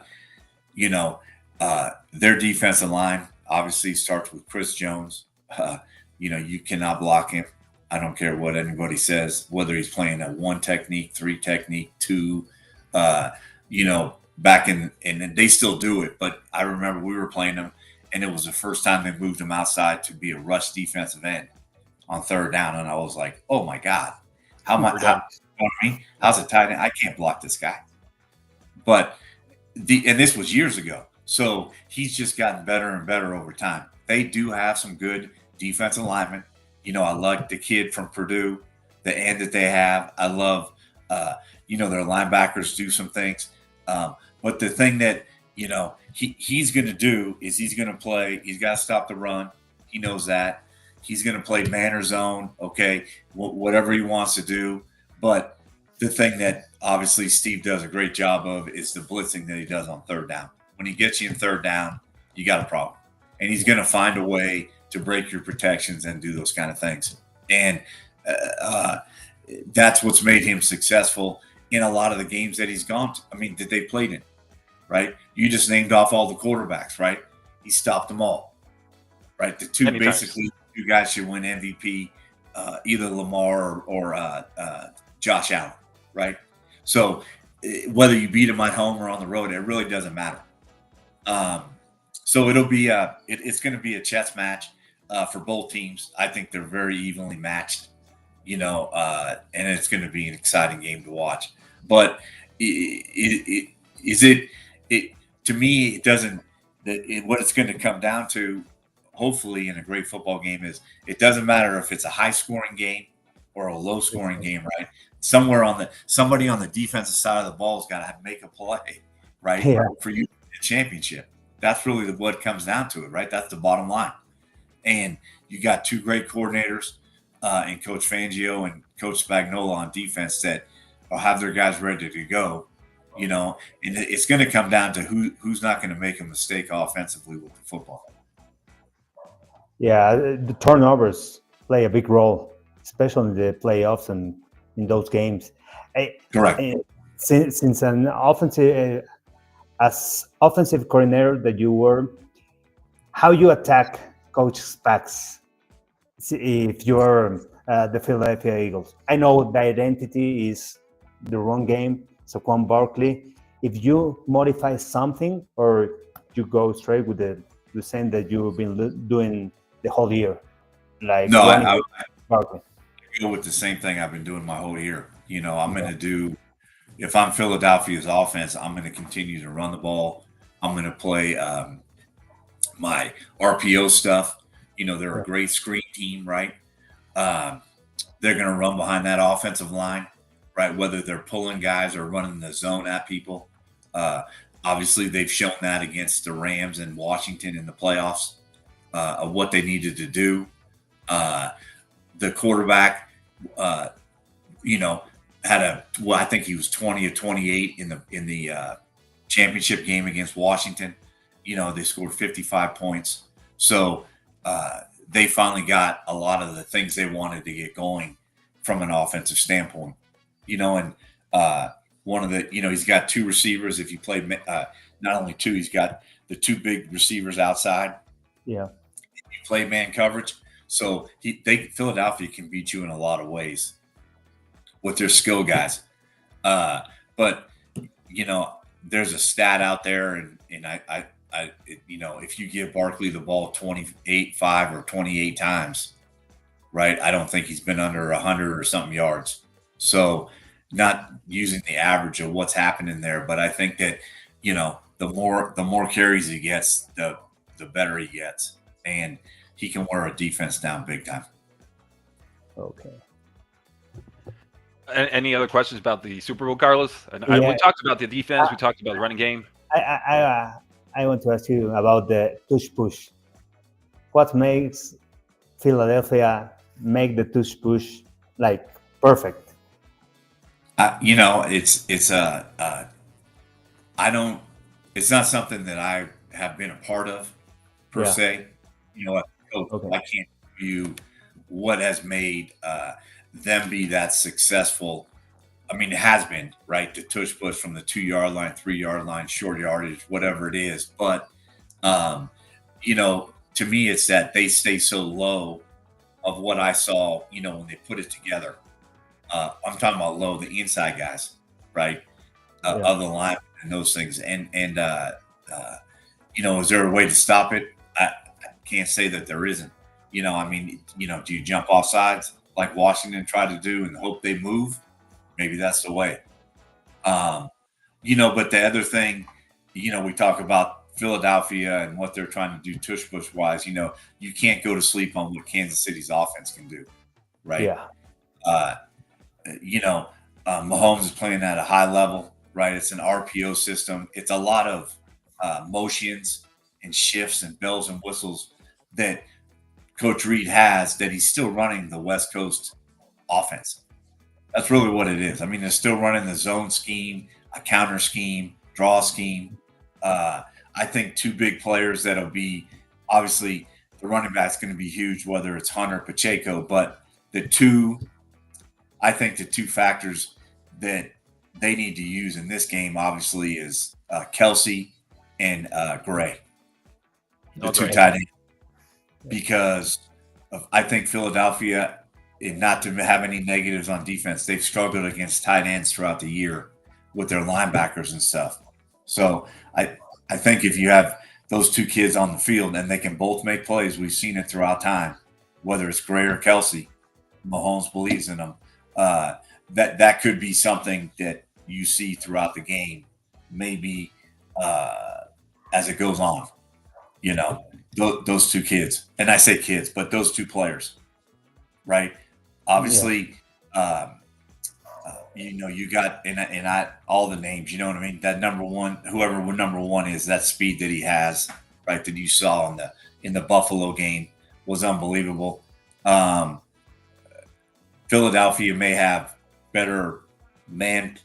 defensive line obviously starts with Chris Jones. You cannot block him. I don't care what anybody says, whether he's playing a 1 technique, 3 technique, 2, back in, and they still do it. But I remember we were playing them, and it was the first time they moved him outside to be a rush defensive end on 3rd down. And I was like, oh my God, how's a tight end? I can't block this guy. But and this was years ago. So he's just gotten better and better over time. They do have some good defensive linemen. I like the kid from Purdue, the end that they have. I love, their linebackers do some things. But the thing that, he's going to do is he's going to play. He's got to stop the run. He knows that. He's going to play man or zone, okay, whatever he wants to do. But the thing that obviously Steve does a great job of is the blitzing that he does on third down. When he gets you in third down, you got a problem. And he's going to find a way to break your protections and do those kind of things. And that's what's made him successful in a lot of the games that he's gone to. I mean, that they played in, right? You just named off all the quarterbacks, right? He stopped them all, right? The two guys should win MVP, either Lamar or Josh Allen, right? So whether you beat him at home or on the road, it really doesn't matter. So it'll be it's going to be a chess match for both teams. I think they're very evenly matched, and it's going to be an exciting game to watch. But to me, it doesn't. What it's going to come down to, hopefully, in a great football game is it doesn't matter if it's a high-scoring game or a low-scoring game, right? Somebody on the defensive side of the ball has got to make a play, right, for you to win the championship. That's really what comes down to it, right? That's the bottom line. And you got two great coordinators in Coach Fangio and Coach Spagnuolo on defense that will have their guys ready to go, and it's going to come down to who's not going to make a mistake offensively with the football. Yeah, the turnovers play a big role, especially in the playoffs and in those games. Correct. Since an offensive coordinator that you were, how you attack Coach Spags if you're the Philadelphia Eagles? I know the identity is the run game, Saquon Barkley. If you modify something, or you go straight with the same that you've been doing the whole year, like I Barkley. go with the same thing I've been doing my whole year. I'm going to do. If I'm Philadelphia's offense, I'm going to continue to run the ball. I'm going to play my RPO stuff. They're a great screen team, right? They're going to run behind that offensive line, right? Whether they're pulling guys or running the zone at people. Obviously, they've shown that against the Rams and Washington in the playoffs of what they needed to do. The quarterback, had I think he was 20 of 28 in the championship game against Washington. They scored 55 points. So they finally got a lot of the things they wanted to get going from an offensive standpoint. And one of the, he's got two receivers. If you play not only two, he's got the two big receivers outside. Yeah. You play man coverage. So Philadelphia can beat you in a lot of ways with their skill guys. But there's a stat out there, and I if you give Barkley the ball 5 or 28 times, right? I don't think he's been under 100 or something yards. So not using the average of what's happening there, but I think that, the more carries he gets, the better he gets. And he can wear a defense down big time. Okay. Any other questions about the Super Bowl, Carlos? We talked about the defense. We talked about the running game. I want to ask you about the Tush push. What makes Philadelphia make the Tush push like perfect? It's not something that I have been a part of per se. I can't tell you what has made them be that successful. I mean, it has been, right? The tush push from the 2-yard line, 3-yard line, short yardage, whatever it is. But, to me, it's that they stay so low of what I saw, when they put it together. I'm talking about low, the inside guys, right? Of the line and those things. And is there a way to stop it? I can't say that there isn't. Do you jump off sides like Washington tried to do and hope they move? Maybe that's the way. But the other thing, we talk about Philadelphia and what they're trying to do tush push wise. You can't go to sleep on what Kansas City's offense can do, right? Yeah. Mahomes is playing at a high level, right? It's an RPO system. It's a lot of motions and shifts and bells and whistles that Coach Reed has that he's still running the West Coast offense. That's really what it is. I mean, they're still running the zone scheme, a counter scheme, draw scheme. I think two big players that'll be obviously the running back's going to be huge, whether it's Hunter or Pacheco. But I think the two factors that they need to use in this game, obviously, is Kelsey and Gray, the two tight ends, because I think Philadelphia, and not to have any negatives on defense, they've struggled against tight ends throughout the year with their linebackers and stuff. So I think if you have those two kids on the field and they can both make plays, we've seen it throughout time, whether it's Gray or Kelsey, Mahomes believes in them. That could be something that you see throughout the game, maybe as it goes on. You know, those two kids, and I say kids, but those two players, right? Obviously, you know, you got and all the names. You know what I mean? That number one, whoever number one is, that speed that he has, right? That you saw in the Buffalo game was unbelievable. Philadelphia may have better man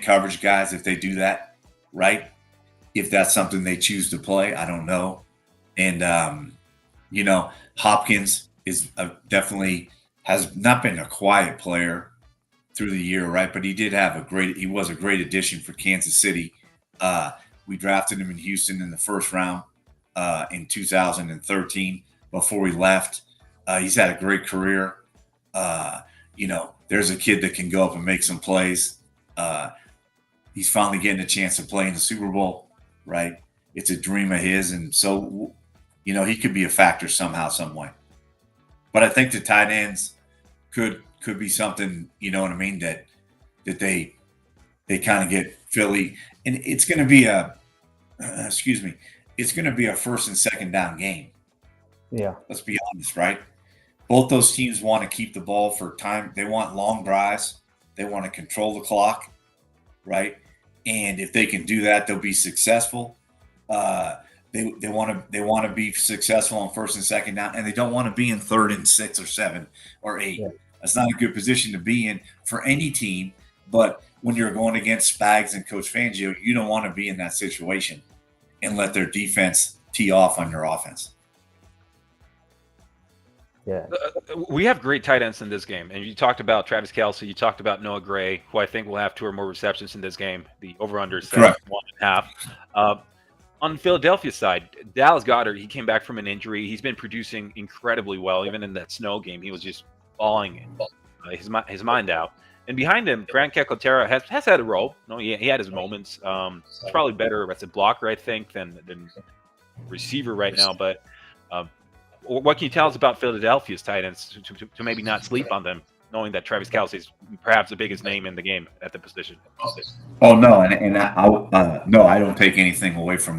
coverage guys if they do that, right? If that's something they choose to play, I don't know. And you know, Hopkins is definitely has not been a quiet player through the year, right? But he was a great addition for Kansas City. We drafted him in Houston in the first round in 2013 before he left. He's had a great career. You know, there's a kid that can go up and make some plays. He's finally getting a chance to play in the Super Bowl, right? It's a dream of his. And so, you know, he could be a factor somehow, some way. But I think the tight ends could be something, you know what I mean, that they kind of get Philly. And it's going to be it's going to be a first and second down game. Yeah. Let's be honest, right? Both those teams want to keep the ball for time. They want long drives. They want to control the clock, right? And if they can do that, they'll be successful. They want to be successful on first and second down, and they don't want to be in 3rd and 6 or 7 or 8. Yeah. That's not a good position to be in for any team. But when you're going against Spags and Coach Fangio, you don't want to be in that situation and let their defense tee off on your offense. Yeah, we have great tight ends in this game, and you talked about Travis Kelce, you talked about Noah Gray, who I think will have 2 or more receptions in this game. The over/under is 1.5. On Philadelphia's side, Dallas Goedert, he came back from an injury. He's been producing incredibly well, even in that snow game. He was just balling his mind out. And behind him, Frank Calcaterra has had a role. No, he had his moments. He's probably better as a blocker, I think, than receiver right now, but. What can you tell us about Philadelphia's tight ends to maybe not sleep on them, knowing that Travis Kelce is perhaps the biggest name in the game at the position? Oh no, no, I don't take anything away from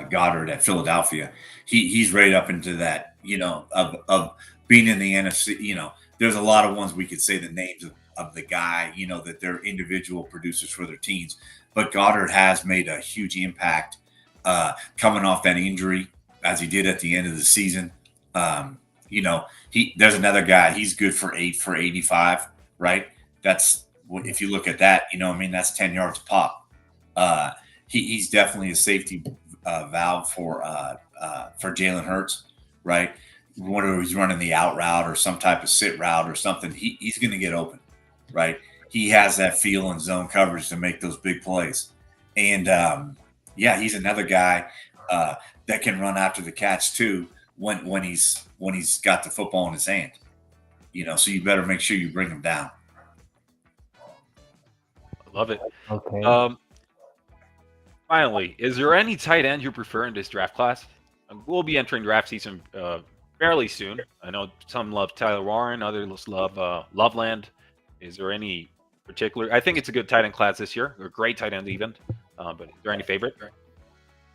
Goddard at Philadelphia. He's right up into that, you know, of being in the NFC. You know, there's a lot of ones we could say the names of the guy, you know, that they're individual producers for their teams. But Goddard has made a huge impact coming off that injury, as he did at the end of the season. You know, there's another guy. He's good for 85, right? That's if you look at that, you know, I mean, that's 10 yards pop. He's definitely a safety valve for Jalen Hurts, right? Whether he's running the out route or some type of sit route or something, he's going to get open, right? He has that feel and zone coverage to make those big plays. And yeah, he's another guy that can run after the catch too. When he's got the football in his hand, you know, so you better make sure you bring him down. I love it. Okay. Finally, is there any tight end you prefer in this draft class? We'll be entering draft season fairly soon. I know some love Tyler Warren, others love Loveland. Is there any particular? I think it's a good tight end class this year, or a great tight end even. But is there any favorite?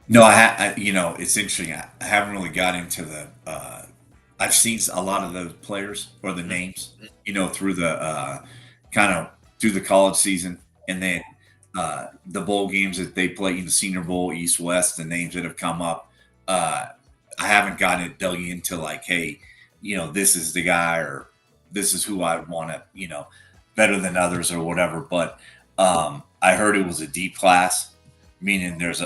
No, you know, it's interesting. I haven't really got into the. I've seen a lot of the players or the names, you know, through the through the college season, and then the bowl games that they play in the Senior Bowl, East West, the names that have come up. I haven't gotten it dug into like, hey, you know, this is the guy or this is who I want to, you know. better than others or whatever. But I heard it was a deep class, meaning there's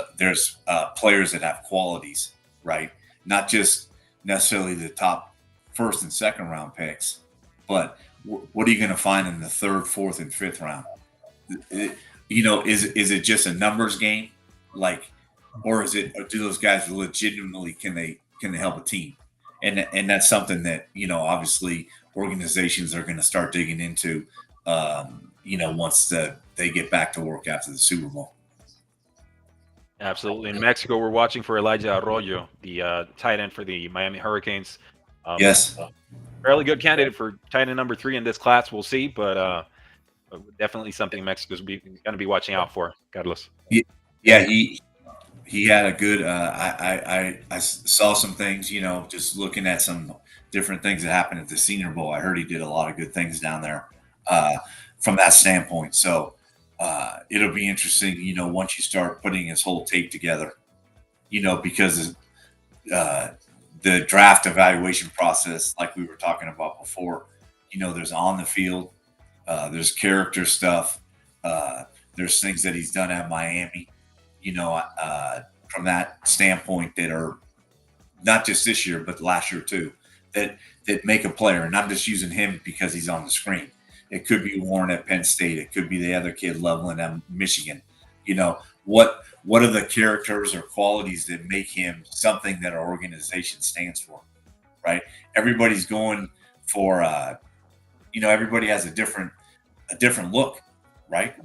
players that have qualities, right? Not just necessarily the top first and second round picks, but what are you going to find in the third, fourth, and fifth round? Is it just a numbers game, like, or do those guys legitimately can they help a team? And that's something that obviously organizations are going to start digging into, once they get back to work after the Super Bowl. Absolutely. In Mexico, we're watching for Elijah Arroyo, the tight end for the Miami Hurricanes. Yes. Fairly good candidate for tight end number 3 in this class. We'll see, but definitely something Mexico's going to be watching out for. Carlos. Yeah, he had a good. I saw some things, just looking at some different things that happened at the Senior Bowl. I heard he did a lot of good things down there from that standpoint. So it'll be interesting, once you start putting his whole tape together, because the draft evaluation process, like we were talking about before, there's on the field, there's character stuff, there's things that he's done at Miami, from that standpoint that are not just this year, but last year too, that make a player. And I'm just using him because he's on the screen. It could be Warren at Penn State. It could be the other kid Loveland at Michigan. What are the characters or qualities that make him something that our organization stands for, right? Everybody's going for, everybody has a different look, right?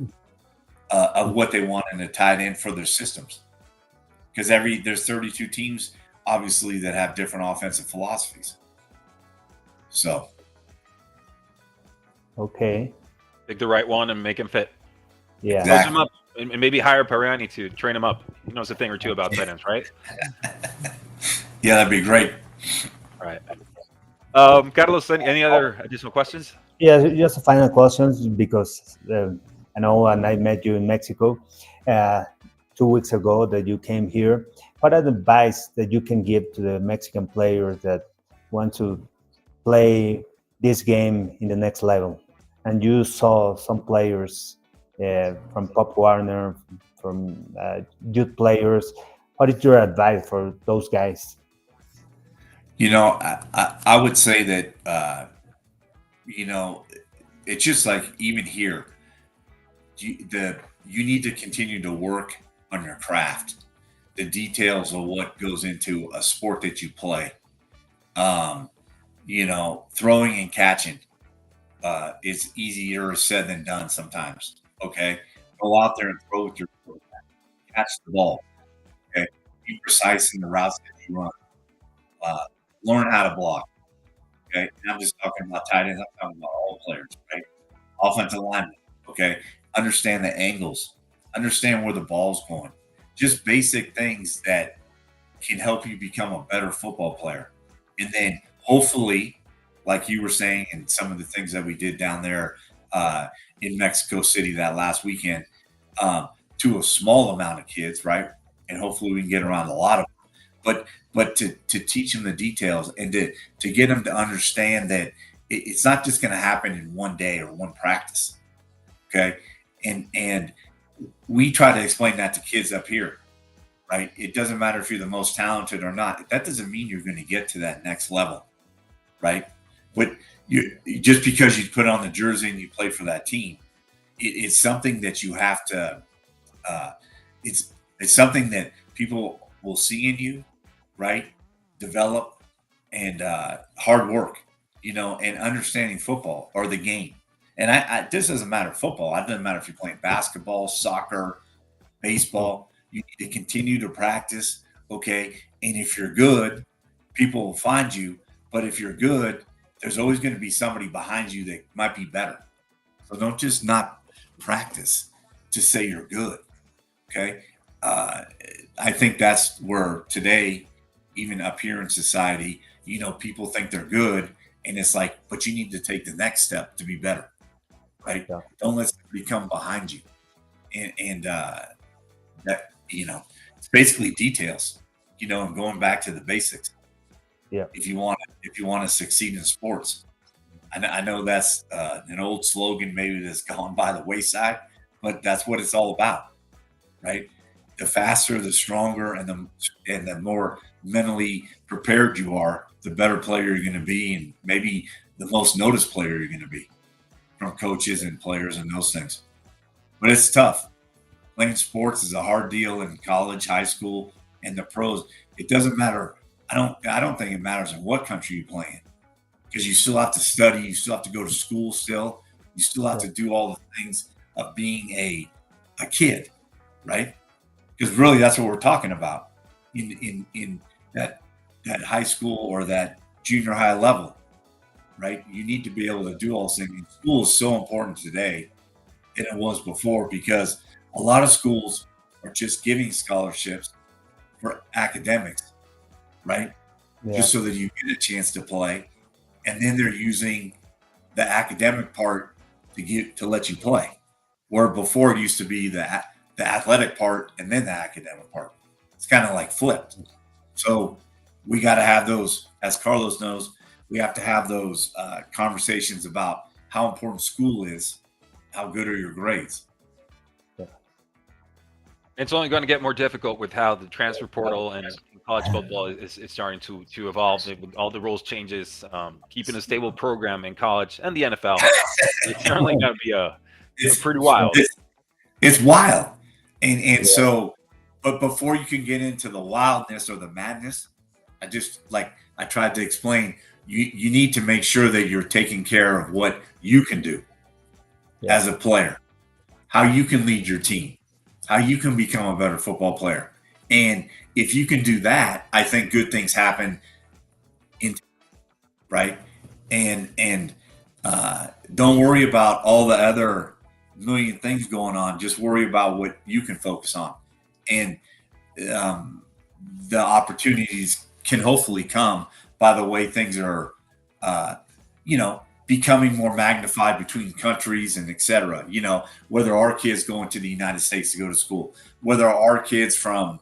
Of what they want in a tight end for their systems. Because there's 32 teams, obviously, that have different offensive philosophies. So. Okay. Pick the right one and make him fit. Yeah. Exactly. Him up and maybe hire Pariani to train him up. He knows a thing or two about tight ends, right? Yeah, that'd be great. All right. Carlos, any other additional questions? Yeah, just a final questions because I know, and I met you in Mexico 2 weeks ago that you came here. What are the advice that you can give to the Mexican players that want to play this game in the next level? And you saw some players from Pop Warner, from youth players. What is your advice for those guys? I would say that, it's just like even here, you need to continue to work on your craft, the details of what goes into a sport that you play. Throwing and catching is easier said than done sometimes. Okay, go out there and throw with your quarterback, catch the ball. Okay, be precise in the routes that you run. Learn how to block. Okay, and I'm just talking about tight ends. I'm talking about all players, right? Offensive linemen. Okay, understand the angles, understand where the ball's going. Just basic things that can help you become a better football player. And then hopefully, like you were saying, and some of the things that we did down there in Mexico City that last weekend, to a small amount of kids, right? And hopefully we can get around a lot of them. But to teach them the details and to get them to understand that it's not just going to happen in one day or one practice. Okay. And we try to explain that to kids up here, right? It doesn't matter if you're the most talented or not. That doesn't mean you're going to get to that next level, right? But just because you put on the jersey and you play for that team, it's something that you have to. It's something that people will see in you, right? Develop and hard work, and understanding football or the game. And this doesn't matter football. It doesn't matter if you're playing basketball, soccer, baseball. You need to continue to practice, okay? And if you're good, people will find you. But if you're good, there's always going to be somebody behind you that might be better. So don't just not practice to say you're good, okay? I think that's where today, even up here in society, people think they're good. And it's like, but you need to take the next step to be better, right? Yeah. Don't let somebody come behind you. And that, it's basically details, and going back to the basics. Yeah. If you want to succeed in sports, I know that's an old slogan maybe that's gone by the wayside, but that's what it's all about, right? The faster, the stronger, and the more mentally prepared you are, the better player you're going to be, and maybe the most noticed player you're going to be from coaches and players and those things. But it's tough. Playing sports is a hard deal in college, high school, and the pros. It doesn't matter. I don't think it matters in what country you play in, because you still have to study, you still have to go to school still, you still have to do all the things of being a kid, right? Because really that's what we're talking about in that high school or that junior high level, right? You need to be able to do all those things. And school is so important today than it was before, because a lot of schools are just giving scholarships for academics, right? Yeah. Just so that you get a chance to play. And then they're using the academic part to let you play. Where before it used to be the athletic part and then the academic part. It's kind of like flipped. So we got to have those, as Carlos knows, we have to have those conversations about how important school is, how good are your grades. It's only going to get more difficult with how the transfer portal and college football is starting to evolve with all the rules changes. Keeping a stable program in college and the NFL, it's certainly going to be a pretty wild. It's wild, and so, but before you can get into the wildness or the madness, I tried to explain, you need to make sure that you're taking care of what you can do as a player, how you can lead your team, how you can become a better football player. And if you can do that, I think good things happen right? And don't worry about all the other million things going on. Just worry about what you can focus on. And the opportunities can hopefully come by the way things are, becoming more magnified between countries and et cetera. Whether our kids going to the United States to go to school, whether our kids from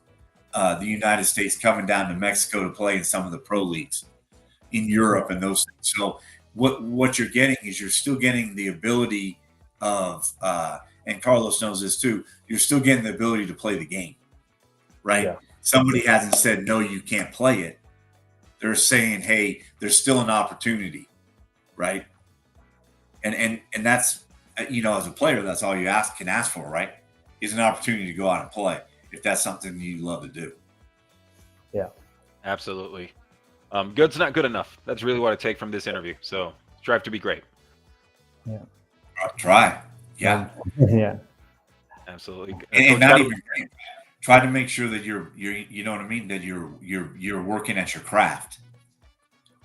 the United States coming down to Mexico to play in some of the pro leagues in Europe and those things. So what you're getting is you're still getting the ability of, and Carlos knows this too, you're still getting the ability to play the game, right? Yeah. Somebody hasn't said, no, you can't play it. They're saying, hey, there's still an opportunity, right? And that's, as a player, that's all you can ask for, right? Is an opportunity to go out and play if that's something you love to do. Yeah, absolutely. Good's not good enough. That's really what I take from this interview. So strive to be great. Yeah. Try. Yeah. Yeah. Absolutely. And not even try to make sure that you're you know what I mean, that you're working at your craft,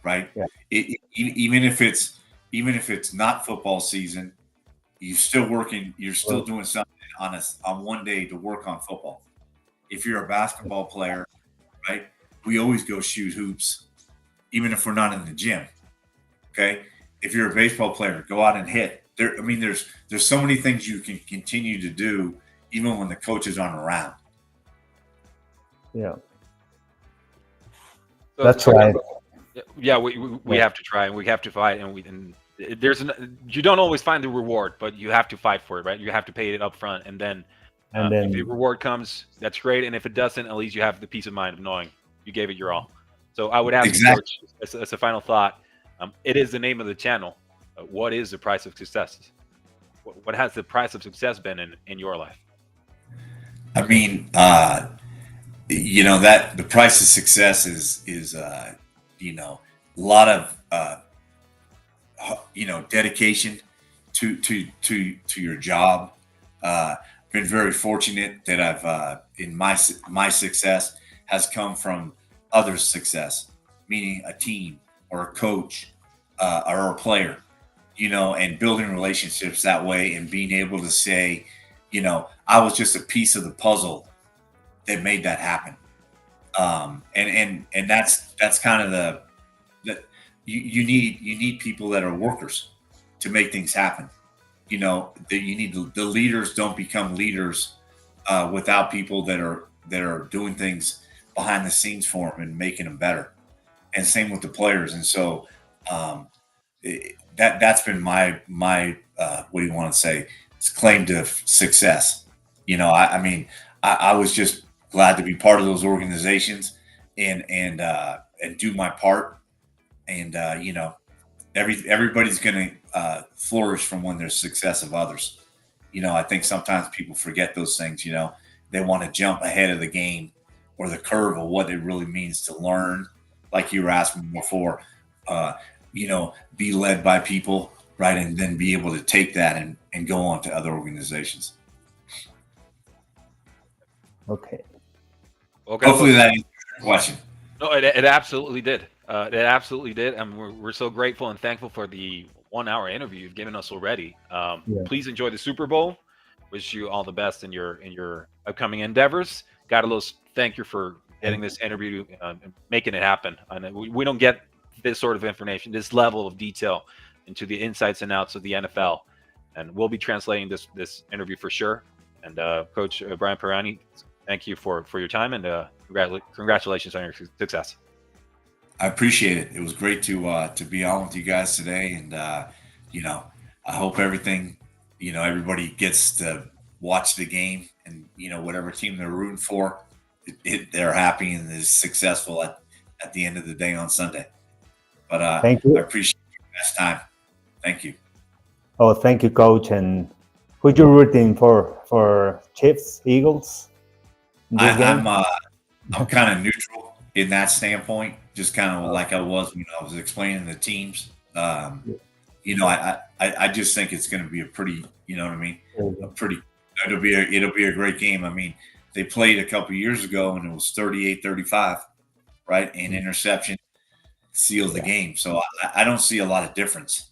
right? Yeah. Even if it's not football season, you're still working. You're still doing something on one day to work on football. If you're a basketball player, right? We always go shoot hoops, even if we're not in the gym. Okay. If you're a baseball player, go out and hit. There's so many things you can continue to do even when the coaches aren't around. Yeah. So, that's right. Yeah, we have to try and we have to fight, and you don't always find the reward, but you have to fight for it, right? You have to pay it up front, and then if the reward comes, that's great, and if it doesn't, at least you have the peace of mind of knowing you gave it your all. So I would ask you, Coach, as a final thought, it is the name of the channel. What is the price of success? What has the price of success been in your life? I mean, that the price of success is a lot of dedication to your job. Been very fortunate that I've in my success has come from others' success, meaning a team or a coach or a player, and building relationships that way, and being able to say, I was just a piece of the puzzle that made that happen. And that's kind of the you need people that are workers to make things happen. You need the leaders don't become leaders without people that are doing things behind the scenes for them and making them better. And same with the players. And so that's been my what do you want to say? It's claim to success. You know, I mean, I was just glad to be part of those organizations and do my part. And you know, everybody's going to flourish from when there's success of others. You know, I think sometimes people forget those things. You know, they want to jump ahead of the game or the curve of what it really means to learn. Like you were asking before, you know, be led by people, right, and then be able to take that and go on to other organizations. Okay. Okay. Hopefully that answers your question. No, it absolutely did. It absolutely did, and we're so grateful and thankful for the 1 hour interview you've given us already. Please enjoy the Super Bowl. Wish you all the best in your upcoming endeavors. Carlos, thank you for getting this interview and making it happen. And we don't get this sort of information, this level of detail into the insights and outs of the NFL, and we'll be translating this interview for sure. And Coach Brian Pariani, thank you for your time, and congratulations on your success. I appreciate it. It was great to be on with you guys today, and you know, I hope everything, you know, everybody gets to watch the game, and you know, whatever team they're rooting for, they're happy and is successful at the end of the day on Sunday. But thank you. I appreciate your best time. Thank you. Oh, thank you, Coach. And who you rooting for Chiefs, Eagles? I'm kind of neutral in that standpoint, just kind of like I was when I was explaining the teams. You know, I just think it's going to be a pretty, you know what I mean? It'll be a great game. I mean, they played a couple years ago and it was 38-35, right? And interception sealed the game. So I don't see a lot of difference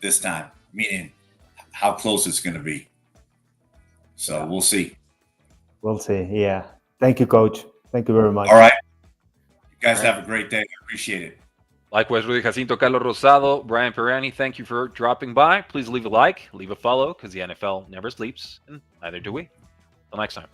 this time, meaning how close it's going to be. So we'll see. We'll see. Yeah. Thank you, Coach. Thank you very much. All right. You guys have a great day. I appreciate it. Likewise, Rudy Jacinto, Carlos Rosado, Brian Pariani, thank you for dropping by. Please leave a like, leave a follow, because the NFL never sleeps, and neither do we. Until next time.